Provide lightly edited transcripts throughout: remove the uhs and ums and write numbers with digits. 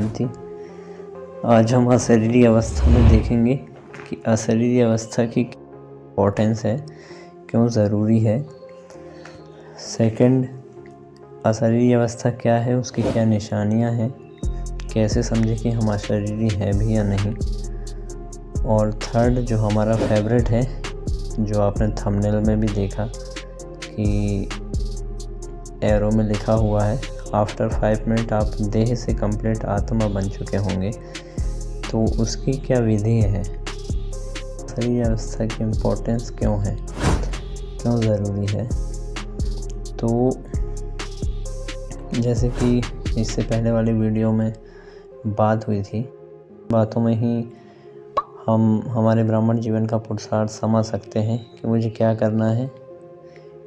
शांति। आज हम अशरीरी अवस्था में देखेंगे कि अशरीरी अवस्था की इम्पोर्टेंस है, क्यों ज़रूरी है। सेकंड, अशरीरी अवस्था क्या है, उसकी क्या निशानियां हैं, कैसे समझे कि हम अशरीरी है भी या नहीं। और थर्ड, जो हमारा फेवरेट है, जो आपने थंबनेल में भी देखा कि एरो में लिखा हुआ है, आफ्टर 5 मिनट आप देह से कंप्लीट आत्मा बन चुके होंगे। तो उसकी क्या विधि है, अशरीरी अवस्था की इम्पोर्टेंस क्यों है, क्यों ज़रूरी है। तो जैसे कि इससे पहले वाली वीडियो में बात हुई थी, बातों में ही हम हमारे ब्राह्मण जीवन का पुरुषार्थ समझ सकते हैं कि मुझे क्या करना है,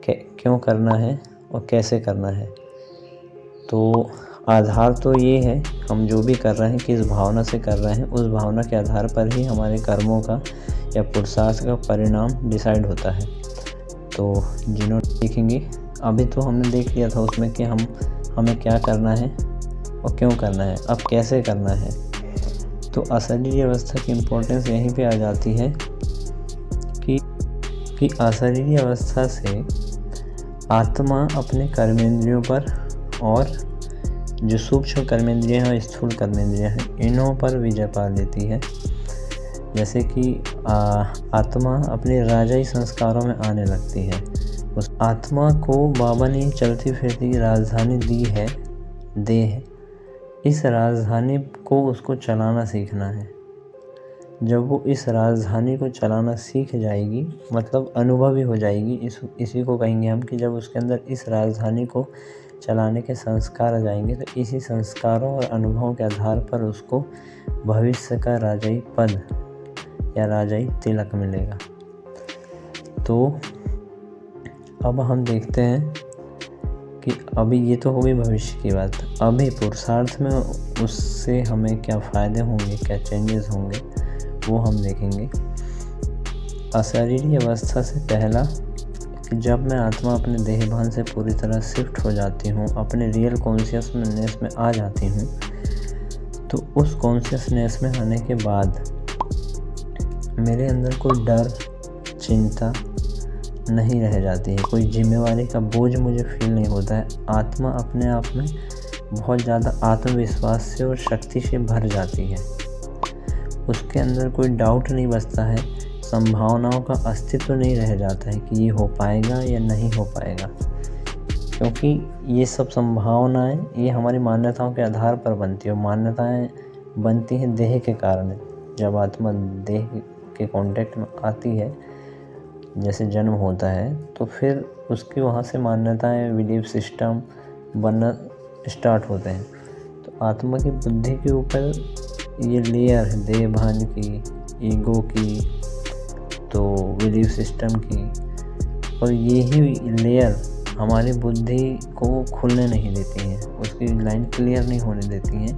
क्यों करना है और कैसे करना है। तो आधार तो ये है, हम जो भी कर रहे हैं किस भावना से कर रहे हैं, उस भावना के आधार पर ही हमारे कर्मों का या पुरुषार्थ का परिणाम डिसाइड होता है। तो जिन्होंने देखेंगे, अभी तो हमने देख लिया था उसमें कि हमें क्या करना है और क्यों करना है, अब कैसे करना है। तो अशरीरी अवस्था की इम्पोर्टेंस यहीं पे आ जाती है कि अशरीरी अवस्था से आत्मा अपने कर्मेंद्रियों पर और जो सूक्ष्म कर्मेंद्रियाँ हैं, स्थूल कर्मेंद्रियाँ हैं, इन्हों पर विजय पा लेती है। जैसे कि आत्मा अपने राजाई संस्कारों में आने लगती है। उस आत्मा को बाबा ने चलती फिरती राजधानी दी है, देह। इस राजधानी को उसको चलाना सीखना है। जब वो इस राजधानी को चलाना सीख जाएगी, मतलब अनुभवी हो जाएगी, इसी को कहेंगे हम कि जब उसके अंदर इस राजधानी को चलाने के संस्कार आ जाएंगे, तो इसी संस्कारों और अनुभवों के आधार पर उसको भविष्य का राजाई पद या राजाई तिलक मिलेगा। तो अब हम देखते हैं कि अभी ये तो हो गई भविष्य की बात, अभी पुरुषार्थ में उससे हमें क्या फ़ायदे होंगे, क्या चेंजेस होंगे, वो हम देखेंगे। अशरीरी अवस्था से पहला कि जब मैं आत्मा अपने देहभान से पूरी तरह शिफ्ट हो जाती हूँ, अपने रियल कॉन्शियसनेस में आ जाती हूँ, तो उस कॉन्शियसनेस में आने के बाद मेरे अंदर कोई डर, चिंता नहीं रह जाती है, कोई जिम्मेवारी का बोझ मुझे फील नहीं होता है। आत्मा अपने आप में बहुत ज़्यादा आत्मविश्वास से और शक्ति से भर जाती है। उसके अंदर कोई डाउट नहीं बचता है, संभावनाओं का अस्तित्व नहीं रह जाता है कि ये हो पाएगा या नहीं हो पाएगा, क्योंकि ये सब संभावनाएं ये हमारी मान्यताओं के आधार पर बनती है। मान्यताएं बनती हैं देह के कारण। जब आत्मा देह के कांटेक्ट में आती है, जैसे जन्म होता है, तो फिर उसकी वहाँ से मान्यताएं, बिलीफ सिस्टम बनना स्टार्ट होते हैं। तो आत्मा की बुद्धि के ऊपर ये लेयर है, देह भान की, ईगो की, तो बिलीफ सिस्टम की, और यही लेयर हमारी बुद्धि को खुलने नहीं देती हैं, उसकी लाइन क्लियर नहीं होने देती हैं।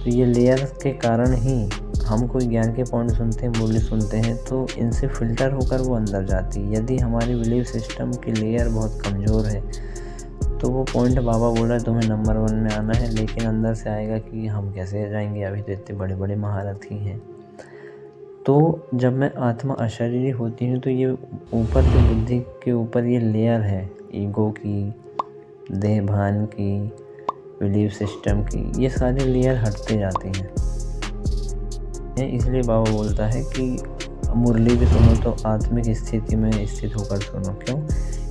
तो ये लेयर के कारण ही हम कोई ज्ञान के पॉइंट सुनते हैं, बोली सुनते हैं, तो इनसे फ़िल्टर होकर वो अंदर जाती है। यदि हमारी बिलीफ सिस्टम की लेयर बहुत कमज़ोर है, तो वो पॉइंट बाबा बोल रहा है तुम्हें नंबर 1 में आना है, लेकिन अंदर से आएगा कि हम कैसे जाएंगे, अभी तो इतने बड़े बड़े महारथी हैं। तो जब मैं आत्मा अशरीरी होती हूँ, तो ये ऊपर जो बुद्धि के ऊपर ये लेयर है, ईगो की, देह भान की, बिलीफ सिस्टम की, ये सारी लेयर हटते जाती हैं। इसलिए बाबा बोलता है कि मुरली भी सुनो तो आत्मिक स्थिति में स्थित होकर सुनो। क्यों?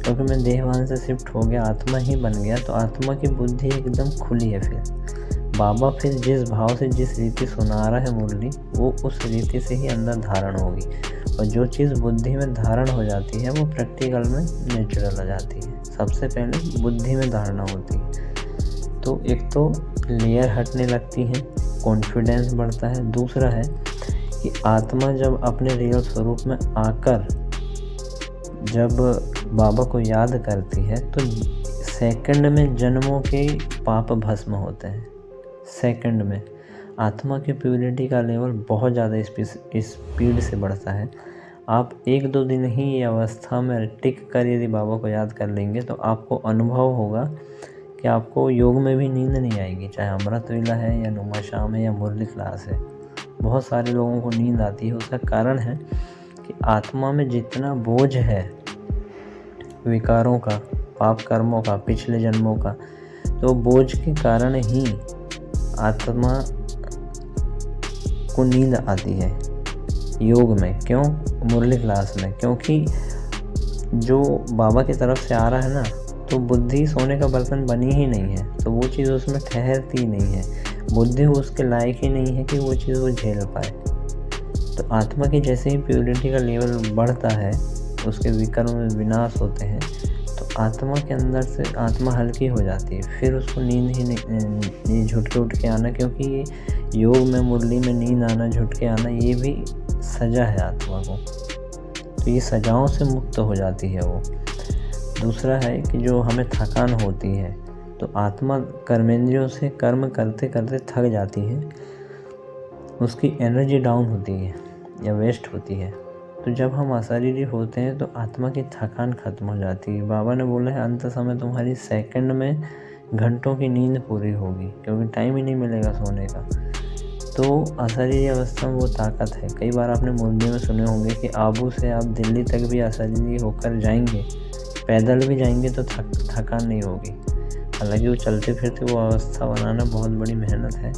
क्योंकि मैं देहभान से शिफ्ट हो गया, आत्मा ही बन गया, तो आत्मा की बुद्धि एकदम खुली है। फिर बाबा फिर जिस भाव से जिस रीति सुना रहा है मुरली, वो उस रीति से ही अंदर धारण होगी। और जो चीज़ बुद्धि में धारण हो जाती है, वो प्रैक्टिकल में नेचुरल आ जाती है। सबसे पहले बुद्धि में धारणा होती है। तो एक तो लेयर हटने लगती है, कॉन्फिडेंस बढ़ता है। दूसरा है कि आत्मा जब अपने रियल स्वरूप में आकर जब बाबा को याद करती है, तो सेकंड में जन्मों के पाप भस्म होते हैं। सेकंड में आत्मा की प्योरिटी का लेवल बहुत ज़्यादा स्पीड से बढ़ता है। आप 1-2 दिन ही ये अवस्था में टिक कर यदि बाबा को याद कर लेंगे, तो आपको अनुभव होगा कि कि आपको योग में भी नींद नहीं आएगी, चाहे अमृत वेला है या नुमा शाम है या मुरली क्लास है। बहुत सारे लोगों को नींद आती है। उसका कारण है कि आत्मा में जितना बोझ है विकारों का, पाप कर्मों का, पिछले जन्मों का, तो बोझ के कारण ही आत्मा को नींद आती है योग में। क्यों? मुरली क्लास में। क्योंकि जो बाबा की तरफ से आ रहा है ना, तो बुद्धि सोने का बर्तन बनी ही नहीं है, तो वो चीज़ उसमें ठहरती नहीं है। बुद्धि उसके लायक ही नहीं है कि वो चीज़ वो झेल पाए। तो आत्मा की जैसे ही प्योरिटी का लेवल बढ़ता है, उसके विकर्म में विनाश होते हैं, तो आत्मा के अंदर से आत्मा हल्की हो जाती है। फिर उसको नींद ही नहीं, झुट के उठ के आना, क्योंकि ये योग में, मुरली में नींद आना, झुट के आना, ये भी सजा है आत्मा को। तो ये सजाओं से मुक्त हो जाती है वो। दूसरा है कि जो हमें थकान होती है, तो आत्मा कर्मेंद्रियों से कर्म करते करते थक जाती है, उसकी एनर्जी डाउन होती है या वेस्ट होती है। तो जब हम अशरीरी होते हैं तो आत्मा की थकान खत्म हो जाती है। बाबा ने बोला है अंत समय तुम्हारी सेकंड में घंटों की नींद पूरी होगी, क्योंकि टाइम ही नहीं मिलेगा सोने का। तो अशरीरी अवस्था में वो ताकत है। कई बार आपने मुरली में सुने होंगे कि आबू से आप दिल्ली तक भी अशरीरी होकर जाएंगे, पैदल भी जाएंगे तो थकान नहीं होगी। हालांकि वो चलते फिरते वो अवस्था बनाना बहुत बड़ी मेहनत है,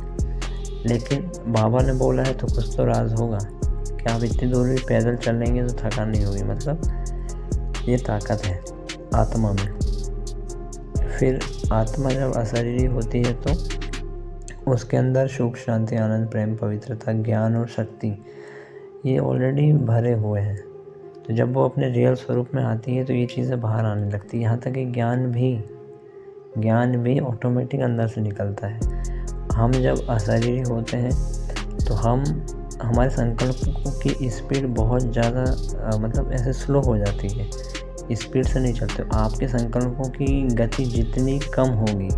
लेकिन बाबा ने बोला है तो कुछ तो राज होगा कि आप इतनी दूर भी पैदल चलेंगे तो थकान नहीं होगी। मतलब ये ताकत है आत्मा में। फिर आत्मा जब अशरीरी होती है तो उसके अंदर सुख, शांति, आनंद, प्रेम, पवित्रता, ज्ञान और शक्ति ये ऑलरेडी भरे हुए हैं। तो जब वो अपने रियल स्वरूप में आती है तो ये चीज़ें बाहर आने लगती है। यहाँ तक कि ज्ञान भी ऑटोमेटिक अंदर से निकलता है। हम जब अशरीरी होते हैं तो हमारे संकल्पों की स्पीड बहुत ज़्यादा मतलब ऐसे स्लो हो जाती है, स्पीड से नहीं चलते। आपके संकल्पों की गति जितनी कम होगी,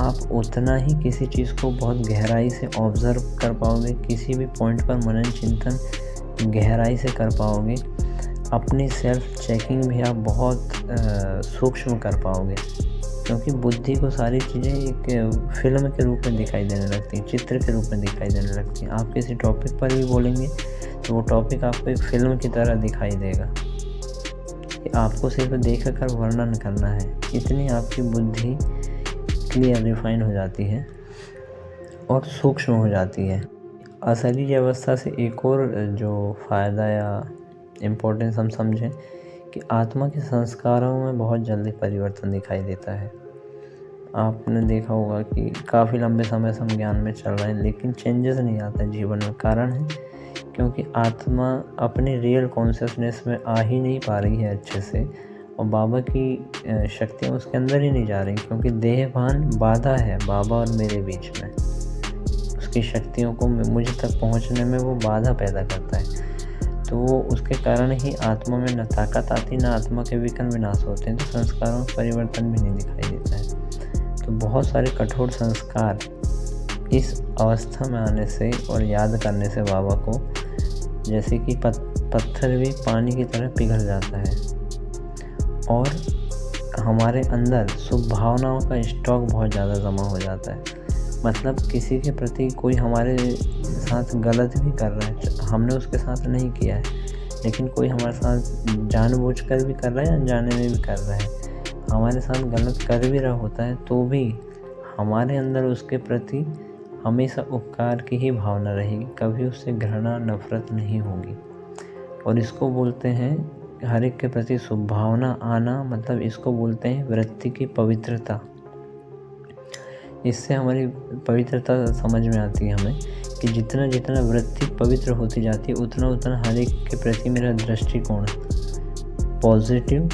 आप उतना ही किसी चीज़ को बहुत गहराई से ऑब्ज़र्व कर पाओगे, किसी भी पॉइंट पर मनन चिंतन गहराई से कर पाओगे। अपनी सेल्फ चेकिंग भी आप बहुत सूक्ष्म कर पाओगे, क्योंकि बुद्धि को सारी चीज़ें एक फिल्म के रूप में दिखाई देने लगती हैं, चित्र के रूप में दिखाई देने लगती हैं। आप किसी टॉपिक पर भी बोलेंगे तो वो टॉपिक आपको एक फिल्म की तरह दिखाई देगा कि आपको सिर्फ देख कर वर्णन करना है। इतनी आपकी बुद्धि क्लियर, रिफाइन हो जाती है और सूक्ष्म हो जाती है। अशरीरी अवस्था से एक और जो फ़ायदा या इम्पोर्टेंस हम समझें कि आत्मा के संस्कारों में बहुत जल्दी परिवर्तन दिखाई देता है। आपने देखा होगा कि काफ़ी लंबे समय से हम ज्ञान में चल रहे हैं, लेकिन चेंजेस नहीं आता है जीवन में। कारण है क्योंकि आत्मा अपने रियल कॉन्शियसनेस में आ ही नहीं पा रही है अच्छे से, और बाबा की शक्तियाँ उसके अंदर ही नहीं जा रही, क्योंकि देहभान बाधा है बाबा और मेरे बीच में। उसकी शक्तियों को मुझ तक पहुँचने में वो बाधा पैदा करता है। तो वो उसके कारण ही आत्मा में न ताकत आती, ना आत्मा के विकर्म विनाश होते हैं, तो संस्कारों में परिवर्तन भी नहीं दिखाई देता है। तो बहुत सारे कठोर संस्कार इस अवस्था में आने से और याद करने से बाबा को, जैसे कि पत्थर भी पानी की तरह पिघल जाता है, और हमारे अंदर शुभ भावनाओं का स्टॉक बहुत ज़्यादा जमा हो जाता है। मतलब किसी के प्रति कोई हमारे साथ गलत भी कर रहा है, हमने उसके साथ नहीं किया है, लेकिन कोई हमारे साथ जानबूझकर भी कर रहा है, अनजाने में भी कर रहा है, हमारे साथ गलत कर भी रहा होता है, तो भी हमारे अंदर उसके प्रति हमेशा उपकार की ही भावना रहेगी, कभी उससे घृणा, नफरत नहीं होगी। और इसको बोलते हैं हर एक के प्रति शुभ भावना आना, मतलब इसको बोलते हैं वृत्ति की पवित्रता। इससे हमारी पवित्रता समझ में आती है हमें कि जितना जितना वृत्ति पवित्र होती जाती है, उतना उतना हर एक के प्रति मेरा दृष्टिकोण पॉजिटिव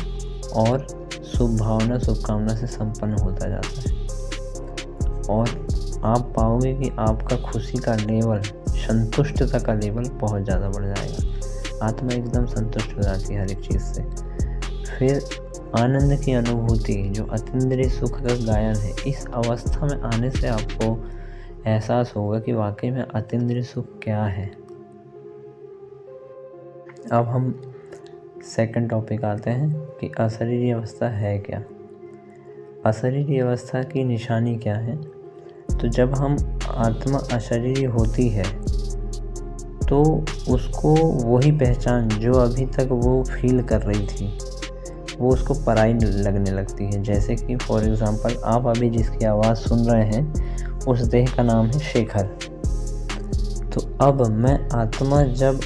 और शुभ भावना, शुभकामना से संपन्न होता जाता है। और आप पाओगे कि आपका खुशी का लेवल, संतुष्टता का लेवल बहुत ज़्यादा बढ़ जाएगा। आत्मा एकदम संतुष्ट हो जाती है हर एक चीज़ से। फिर आनंद की अनुभूति, जो अतीन्द्रिय सुख का गायन है, इस अवस्था में आने से आपको एहसास होगा कि वाकई में अतीन्द्रिय सुख क्या है। अब हम सेकंड टॉपिक आते हैं कि अशरीरी अवस्था है क्या। अशरीरी अवस्था की निशानी क्या है? तो जब हम आत्मा अशरीरी होती है तो उसको वही पहचान जो अभी तक वो फील कर रही थी वो उसको पराई लगने लगती है। जैसे कि फॉर एग्ज़ाम्पल आप अभी जिसकी आवाज़ सुन रहे हैं उस देह का नाम है शेखर। तो अब मैं आत्मा जब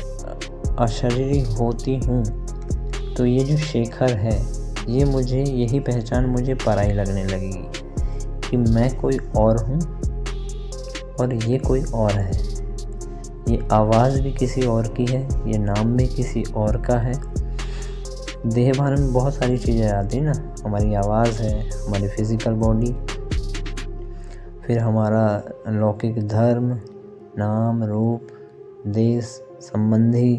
अशरीरी होती हूँ तो ये जो शेखर है ये मुझे यही पहचान मुझे पराई लगने लगेगी कि मैं कोई और हूँ और ये कोई और है। ये आवाज़ भी किसी और की है, ये नाम भी किसी और का है। देह भान में बहुत सारी चीज़ें आती हैं ना, हमारी आवाज़ है, हमारी फिज़िकल बॉडी, फिर हमारा लौकिक धर्म, नाम, रूप, देश, संबंधी,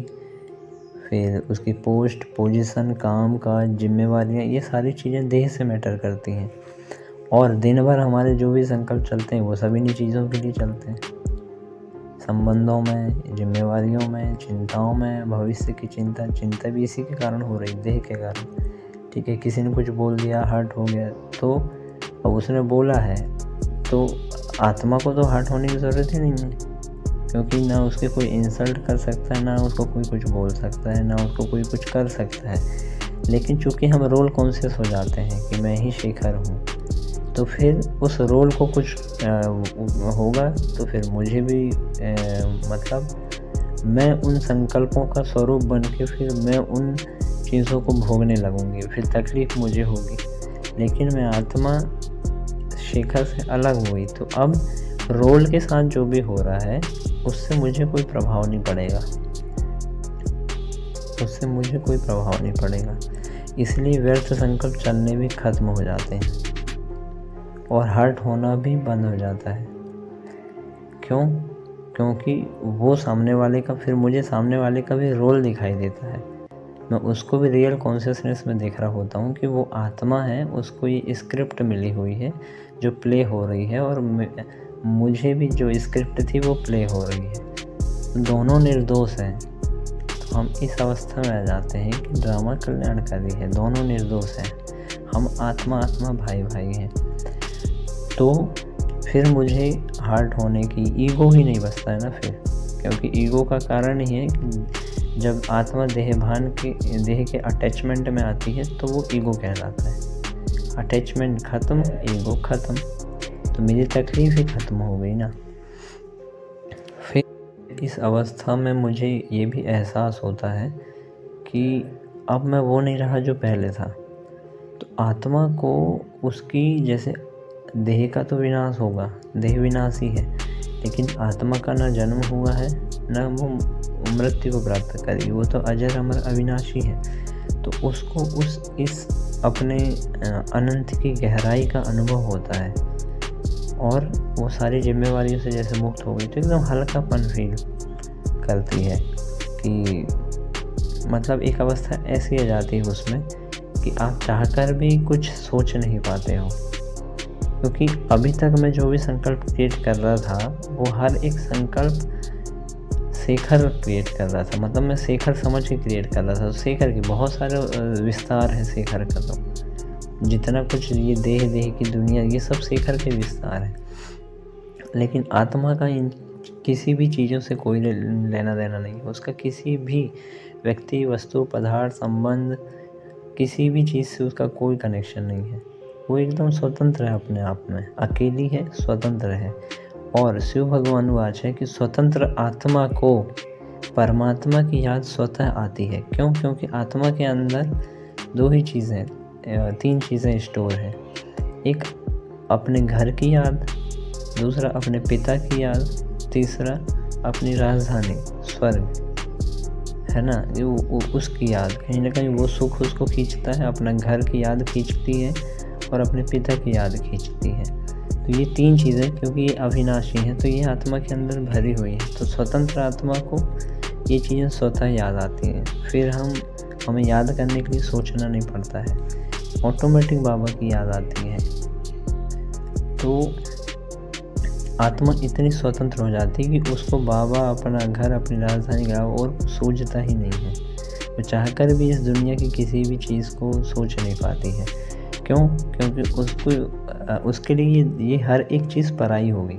फिर उसकी पोस्ट, पोजीशन, काम काज, जिम्मेवारियाँ, ये सारी चीज़ें देह से मैटर करती हैं। और दिन भर हमारे जो भी संकल्प चलते हैं वो सभी इन्हीं चीज़ों के लिए चलते हैं। संबंधों में, जिम्मेवारियों में, चिंताओं में, भविष्य की चिंता भी इसी के कारण हो रही, देह के कारण। ठीक है, किसी ने कुछ बोल दिया, हर्ट हो गया, तो अब उसने बोला है तो आत्मा को तो हर्ट होने की ज़रूरत ही नहीं है, क्योंकि ना उसके कोई इंसल्ट कर सकता है, ना उसको कोई कुछ बोल सकता है, ना उसको कोई कुछ कर सकता है। लेकिन चूँकि हम रोल कॉन्शियस हो जाते हैं कि मैं ही शेखर हूँ, तो फिर उस रोल को कुछ होगा तो फिर मुझे भी मतलब मैं उन संकल्पों का स्वरूप बन के फिर मैं उन चीज़ों को भोगने लगूंगी, फिर तकलीफ़ मुझे होगी। लेकिन मैं आत्मा शेखर से अलग हुई तो अब रोल के साथ जो भी हो रहा है उससे मुझे कोई प्रभाव नहीं पड़ेगा, उससे मुझे कोई प्रभाव नहीं पड़ेगा। इसलिए व्यर्थ संकल्प चलने भी खत्म हो जाते हैं और हर्ट होना भी बंद हो जाता है। क्यों? क्योंकि वो सामने वाले का, फिर मुझे सामने वाले का भी रोल दिखाई देता है। मैं उसको भी रियल कॉन्शियसनेस में देख रहा होता हूँ कि वो आत्मा है, उसको ये स्क्रिप्ट मिली हुई है जो प्ले हो रही है, और मुझे भी जो स्क्रिप्ट थी वो प्ले हो रही है। दोनों निर्दोष हैं। तो हम इस अवस्था में आ जाते हैं कि ड्रामा कल्याणकारी है, दोनों निर्दोष हैं, हम आत्मा भाई हैं। तो फिर मुझे हर्ट होने की ईगो ही नहीं बचता है ना फिर, क्योंकि ईगो का कारण ही है कि जब आत्मा देह के अटैचमेंट में आती है तो वो ईगो कहलाता है। अटैचमेंट ख़त्म, ईगो ख़त्म, तो मेरी तकलीफ़ ही ख़त्म हो गई ना। फिर इस अवस्था में मुझे ये भी एहसास होता है कि अब मैं वो नहीं रहा जो पहले था। तो आत्मा को उसकी, जैसे देह का तो विनाश होगा, देह विनाशी है, लेकिन आत्मा का ना जन्म हुआ है ना वो मृत्यु को प्राप्त करेगी, वो तो अजर अमर अविनाशी है। तो उसको इस अपने अनंत की गहराई का अनुभव होता है और वो सारी जिम्मेवारियों से जैसे मुक्त हो गई तो एकदम हल्कापन फील करती है कि मतलब एक अवस्था ऐसी आ जाती है उसमें कि आप चाहकर भी कुछ सोच नहीं पाते हो, क्योंकि अभी तक मैं जो भी संकल्प क्रिएट कर रहा था वो हर एक संकल्प शेखर क्रिएट कर रहा था, मतलब मैं शेखर समझ के क्रिएट कर रहा था। शेखर के बहुत सारे विस्तार हैं, शेखर का तो जितना कुछ ये देह की दुनिया, ये सब शेखर के विस्तार है। लेकिन आत्मा का इन किसी भी चीज़ों से कोई लेना देना नहीं है, उसका किसी भी व्यक्ति, वस्तु, पदार्थ, संबंध, किसी भी चीज़ से उसका कोई कनेक्शन नहीं है। वो एकदम स्वतंत्र है, अपने आप में अकेली है, स्वतंत्र है। और शिव भगवान वाच है कि स्वतंत्र आत्मा को परमात्मा की याद स्वतः आती है। क्यों? क्योंकि आत्मा के अंदर तीन चीज़ें स्टोर है। एक अपने घर की याद, दूसरा अपने पिता की याद, तीसरा अपनी राजधानी स्वर्ग है ना, उसकी याद। कहीं ना कहीं वो सुख उसको खींचता है, अपना घर की याद खींचती है और अपने पिता की याद खींचती है। तो ये तीन चीज़ें, क्योंकि ये अविनाशी हैं, तो ये आत्मा के अंदर भरी हुई है। तो स्वतंत्र आत्मा को ये चीज़ें स्वतः याद आती हैं, फिर हमें याद करने के लिए सोचना नहीं पड़ता है, ऑटोमेटिक बाबा की याद आती है। तो आत्मा इतनी स्वतंत्र हो जाती है कि उसको बाबा, अपना घर, अपनी राजधानी गाँव और सूझता ही नहीं है। वो चाहकर भी इस दुनिया की किसी भी चीज़ को सोच नहीं पाती है, क्यों? क्योंकि उसके लिए ये हर एक चीज़ पराई हो गई।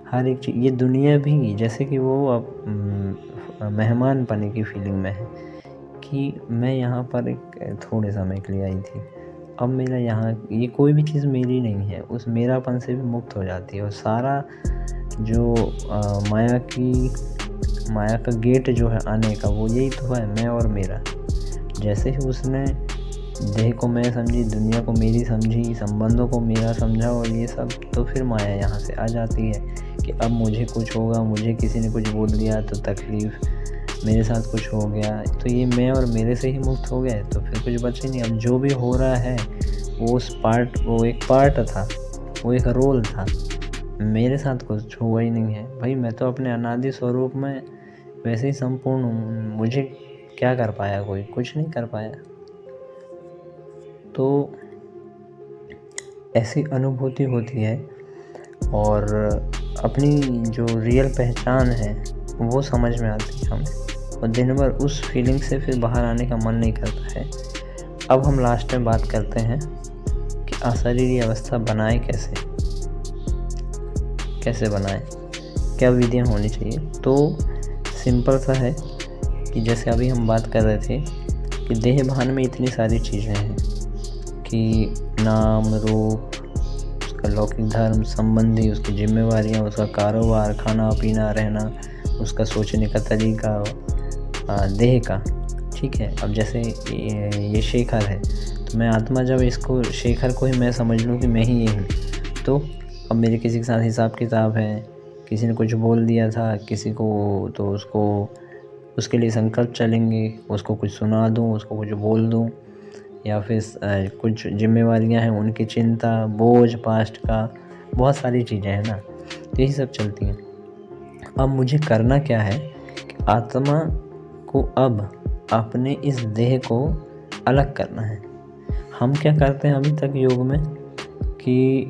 हर एक चीज़, ये दुनिया भी जैसे कि वो अब मेहमान पने की फीलिंग में है कि मैं यहाँ पर एक थोड़े समय के लिए आई थी। अब मेरा यहाँ ये कोई भी चीज़ मेरी नहीं है, उस मेरापन से भी मुक्त हो जाती है और सारा जो माया का गेट जो है आने का, वो यही तो है, मैं और मेरा। जैसे ही उसने देह को मैं समझी, दुनिया को मेरी समझी, संबंधों को मेरा समझा और ये सब, तो फिर माया यहाँ से आ जाती है कि अब मुझे कुछ होगा, मुझे किसी ने कुछ बोल दिया तो तकलीफ़, मेरे साथ कुछ हो गया तो ये मैं और मेरे से ही मुक्त हो गए, तो फिर कुछ बचे नहीं। अब जो भी हो रहा है वो एक पार्ट था, वो एक रोल था, मेरे साथ कुछ हुआ ही नहीं है। भाई मैं तो अपने अनादि स्वरूप में वैसे ही संपूर्ण हूँ, मुझे क्या कर पाया कोई? कुछ नहीं कर पाया। तो ऐसी अनुभूति होती है और अपनी जो रियल पहचान है वो समझ में आती है हमें, और दिन भर उस फीलिंग से फिर बाहर आने का मन नहीं करता है। अब हम लास्ट में बात करते हैं कि अशरीरी अवस्था बनाए कैसे बनाएं, क्या विधियाँ होनी चाहिए। तो सिंपल सा है कि जैसे अभी हम बात कर रहे थे कि देह भान में इतनी सारी चीज़ें हैं कि नाम रूप, उसका लौकिक धर्म संबंधी, उसकी जिम्मेवारियाँ, उसका कारोबार, खाना पीना रहना, उसका सोचने का तरीका, देह का, ठीक है। अब जैसे ये शेखर है, तो मैं आत्मा जब इसको शेखर को ही मैं समझ लूँ कि मैं ही ये हूँ, तो अब मेरे किसी के साथ हिसाब किताब है, किसी ने कुछ बोल दिया था किसी को, तो उसके लिए संकल्प चलेंगे, उसको कुछ सुना दूँ, उसको कुछ बोल दूँ, या फिर कुछ जिम्मेवारियां हैं उनकी चिंता, बोझ पास्ट का, बहुत सारी चीज़ें हैं ना, तो यही सब चलती हैं। अब मुझे करना क्या है कि आत्मा को अब अपने इस देह को अलग करना है। हम क्या करते हैं अभी तक योग में कि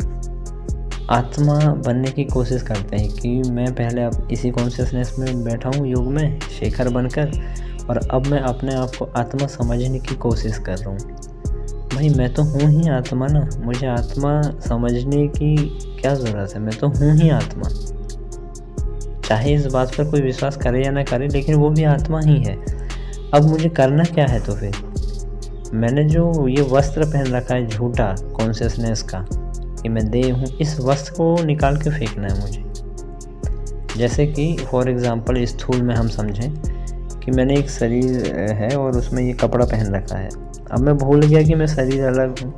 आत्मा बनने की कोशिश करते हैं कि मैं पहले अब इसी कॉन्शियसनेस में बैठा हूँ योग में शेखर बनकर, और अब मैं अपने आप को आत्मा समझने की कोशिश कर रहा हूँ। भाई मैं तो हूँ ही आत्मा ना, मुझे आत्मा समझने की क्या ज़रूरत है, मैं तो हूँ ही आत्मा। चाहे इस बात पर कोई विश्वास करे या ना करे, लेकिन वो भी आत्मा ही है। अब मुझे करना क्या है? तो फिर मैंने जो ये वस्त्र पहन रखा है झूठा कॉन्शियसनेस का कि मैं देह हूँ, इस वस्त्र को निकाल के फेंकना है मुझे। जैसे कि फॉर एग्ज़ाम्पल स्थूल में हम समझें कि मैंने एक शरीर है और उसमें ये कपड़ा पहन रखा है। अब मैं भूल गया कि मैं शरीर अलग हूँ,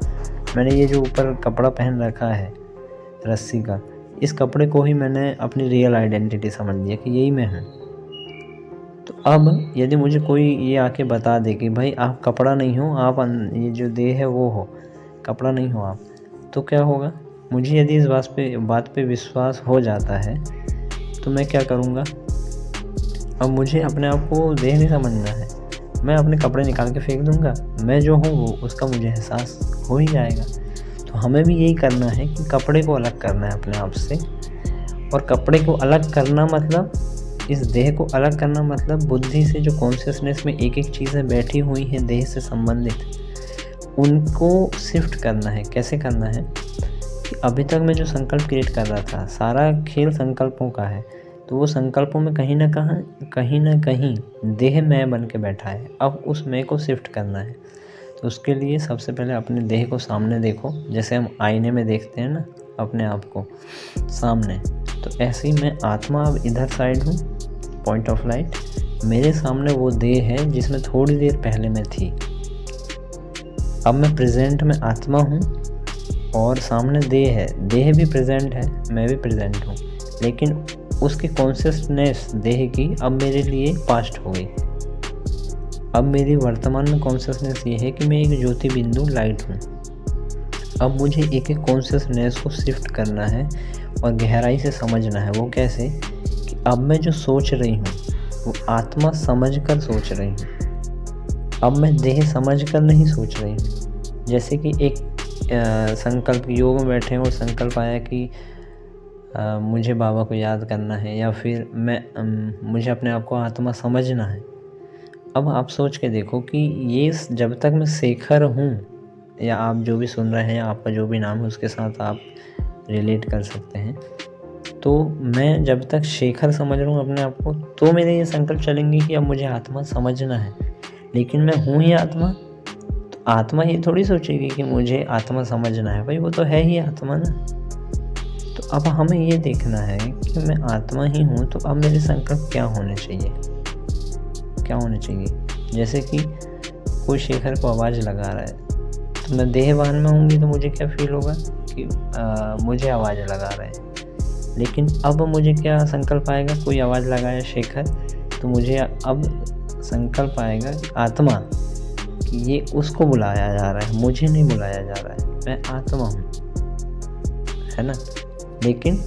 मैंने ये जो ऊपर कपड़ा पहन रखा है रस्सी का, इस कपड़े को ही मैंने अपनी रियल आइडेंटिटी समझ लिया कि यही मैं हूँ। तो अब यदि मुझे कोई ये आके बता दे कि भाई आप कपड़ा नहीं हो, आप ये जो देह है वो हो, कपड़ा नहीं हो आप, तो क्या होगा? मुझे यदि इस बात पे विश्वास हो जाता है तो मैं क्या करूँगा? अब मुझे अपने आप को देह नहीं समझना है, मैं अपने कपड़े निकाल के फेंक दूँगा, मैं जो हूँ वो उसका मुझे एहसास हो ही जाएगा। तो हमें भी यही करना है कि कपड़े को अलग करना है अपने आप से, और कपड़े को अलग करना मतलब इस देह को अलग करना मतलब बुद्धि से जो कॉन्शियसनेस में एक एक चीज़ें बैठी हुई हैं देह से संबंधित, उनको शिफ्ट करना है। कैसे करना है कि अभी तक मैं जो संकल्प क्रिएट कर रहा था, सारा खेल संकल्पों का है, तो वो संकल्पों में कहीं ना कहीं देह मैं बन के बैठा है। अब उस मैं को शिफ्ट करना है, तो उसके लिए सबसे पहले अपने देह को सामने देखो, जैसे हम आईने में देखते हैं ना अपने आप को सामने, तो ऐसे ही मैं आत्मा अब इधर साइड हूँ, पॉइंट ऑफ लाइट, मेरे सामने वो देह है जिसमें थोड़ी देर पहले मैं थी। अब मैं प्रेजेंट में आत्मा हूँ और सामने देह है, देह भी प्रेजेंट है, मैं भी प्रेजेंट हूँ, लेकिन उसकी कॉन्शियसनेस देह की अब मेरे लिए पास्ट हो गई। अब मेरी वर्तमान में कॉन्शियसनेस ये है कि मैं एक ज्योति बिंदु लाइट हूँ। अब मुझे एक एक कॉन्शियसनेस को शिफ्ट करना है और गहराई से समझना है। वो कैसे कि अब मैं जो सोच रही हूँ वो आत्मा समझकर सोच रही हूँ, अब मैं देह समझकर नहीं सोच रही हूँ। जैसे कि एक संकल्प, योग में बैठे हैं और संकल्प आया कि मुझे बाबा को याद करना है, या फिर मुझे अपने आप को आत्मा समझना है। अब आप सोच के देखो कि ये जब तक मैं शेखर हूँ, या आप जो भी सुन रहे हैं, आपका जो भी नाम है उसके साथ आप रिलेट कर सकते हैं। तो मैं जब तक शेखर समझ रहा हूँ अपने आप को, तो मेरे ये संकल्प चलेंगे कि अब मुझे आत्मा समझना है। लेकिन मैं हूँ ही आत्मा, तो आत्मा ये थोड़ी सोचेगी कि मुझे आत्मा समझना है, भाई वो तो है ही आत्मा ना। तो अब हमें ये देखना है कि मैं आत्मा ही हूँ, तो अब मेरे संकल्प क्या होने चाहिए, क्या होने चाहिए। जैसे कि कोई शेखर को आवाज़ लगा रहा है, तो मैं देहभान में होंगी तो मुझे क्या फील होगा कि मुझे आवाज़ लगा रहा है। लेकिन अब मुझे क्या संकल्प आएगा, कोई आवाज़ लगाया शेखर, तो मुझे अब संकल्प आएगा आत्मा कि ये उसको बुलाया जा रहा है, मुझे नहीं बुलाया जा रहा है, मैं आत्मा हूँ, है ना। लेकिन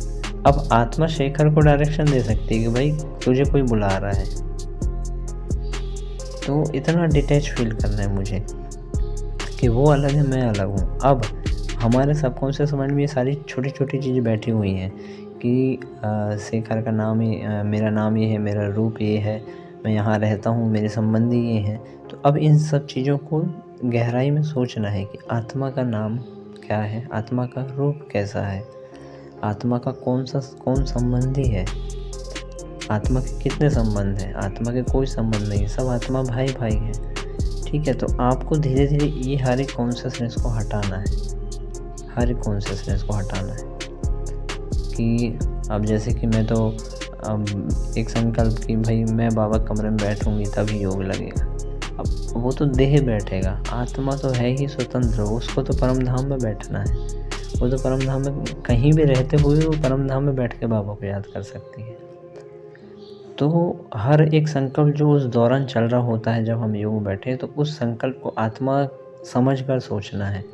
अब आत्मा शेखर को डायरेक्शन दे सकती है कि भाई तुझे कोई बुला रहा है। तो इतना डिटैच फील करना है मुझे कि वो अलग है, मैं अलग हूँ। अब हमारे सबकॉन्शियस माइंड में ये सारी छोटी छोटी चीज़ें बैठी हुई हैं कि शेखर का नाम ही मेरा नाम ये है, मेरा रूप ये है, मैं यहाँ रहता हूँ, मेरे संबंधी ये हैं। तो अब इन सब चीज़ों को गहराई में सोचना है कि आत्मा का नाम क्या है, आत्मा का रूप कैसा है, आत्मा का कौन संबंधी है, आत्मा के कितने संबंध हैं। आत्मा के कोई संबंध नहीं, सब आत्मा भाई भाई है, ठीक है। तो आपको धीरे धीरे ये हर एक कॉन्शियसनेस को हटाना है, हर एक कॉन्शियसनेस को हटाना है कि अब जैसे कि मैं तो अब एक संकल्प कि भाई मैं बाबा कमरे में बैठूंगी तभी योग लगेगा। अब वो तो देह बैठेगा, आत्मा तो है ही स्वतंत्र, उसको तो परम धाम में बैठना है। वो तो परम धाम में कहीं भी रहते हुए वो परम धाम में बैठ के बाबा को याद कर सकती है। तो हर एक संकल्प जो उस दौरान चल रहा होता है, जब हम योग बैठे, तो उस संकल्प को आत्मा समझ कर सोचना है।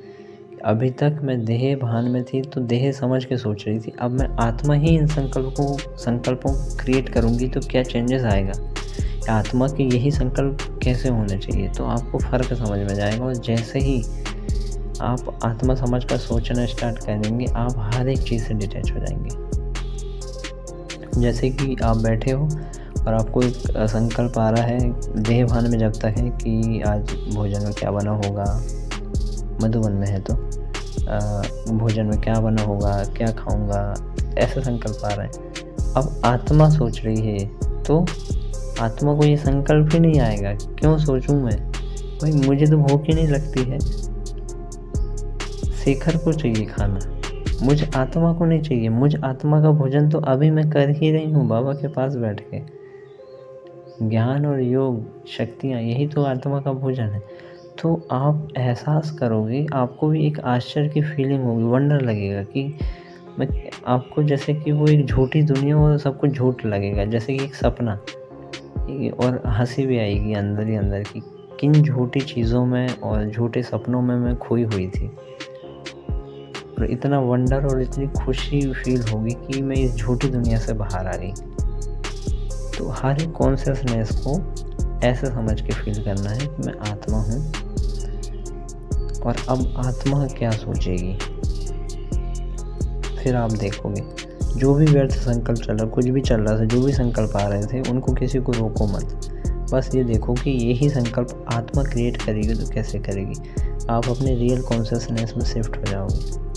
अभी तक मैं देह भान में थी तो देह समझ के सोच रही थी, अब मैं आत्मा ही इन संकल्पों को क्रिएट करूँगी तो क्या चेंजेस आएगा, आत्मा के यही संकल्प कैसे होने चाहिए। तो आपको फ़र्क समझ में जाएगा। और जैसे ही आप आत्मा समझ कर सोचना स्टार्ट करेंगे, आप हर एक चीज़ से डिटैच हो जाएंगे। जैसे कि आप बैठे हो और आपको एक संकल्प आ रहा है देह भान में जब तक है कि आज भोजन में क्या बना होगा, मधुबन में है तो भोजन में क्या बना होगा, क्या खाऊंगा, ऐसा संकल्प आ रहा है। अब आत्मा सोच रही है तो आत्मा को ये संकल्प ही नहीं आएगा, क्यों सोचूं मैं, भाई मुझे तो भूख ही नहीं लगती है, शेखर को चाहिए खाना, मुझ आत्मा को नहीं चाहिए। मुझ आत्मा का भोजन तो अभी मैं कर ही रही हूँ बाबा के पास बैठ के। ज्ञान और योग शक्तियाँ, यही तो आत्मा का भोजन है। तो आप एहसास करोगे, आपको भी एक आश्चर्य की फीलिंग होगी, वंडर लगेगा कि मैं आपको जैसे कि वो एक झूठी दुनिया और सब कुछ झूठ लगेगा, जैसे कि एक सपना। और हंसी भी आएगी अंदर ही अंदर की किन झूठी चीज़ों में और झूठे सपनों में मैं खोई हुई थी। और इतना वंडर और इतनी खुशी फील होगी कि मैं इस झूठी दुनिया से बाहर आ गई। तो हर एक कॉन्शियसनेस को ऐसे समझ के फील करना है कि मैं आत्मा हूँ और अब आत्मा क्या सोचेगी। फिर आप देखोगे जो भी व्यर्थ संकल्प चल रहा, कुछ भी चल रहा था, जो भी संकल्प आ रहे थे उनको किसी को रोको मत। बस ये देखो कि यही संकल्प आत्मा क्रिएट करेगी तो कैसे करेगी। आप अपने रियल कॉन्शियसनेस में शिफ्ट हो जाओगे।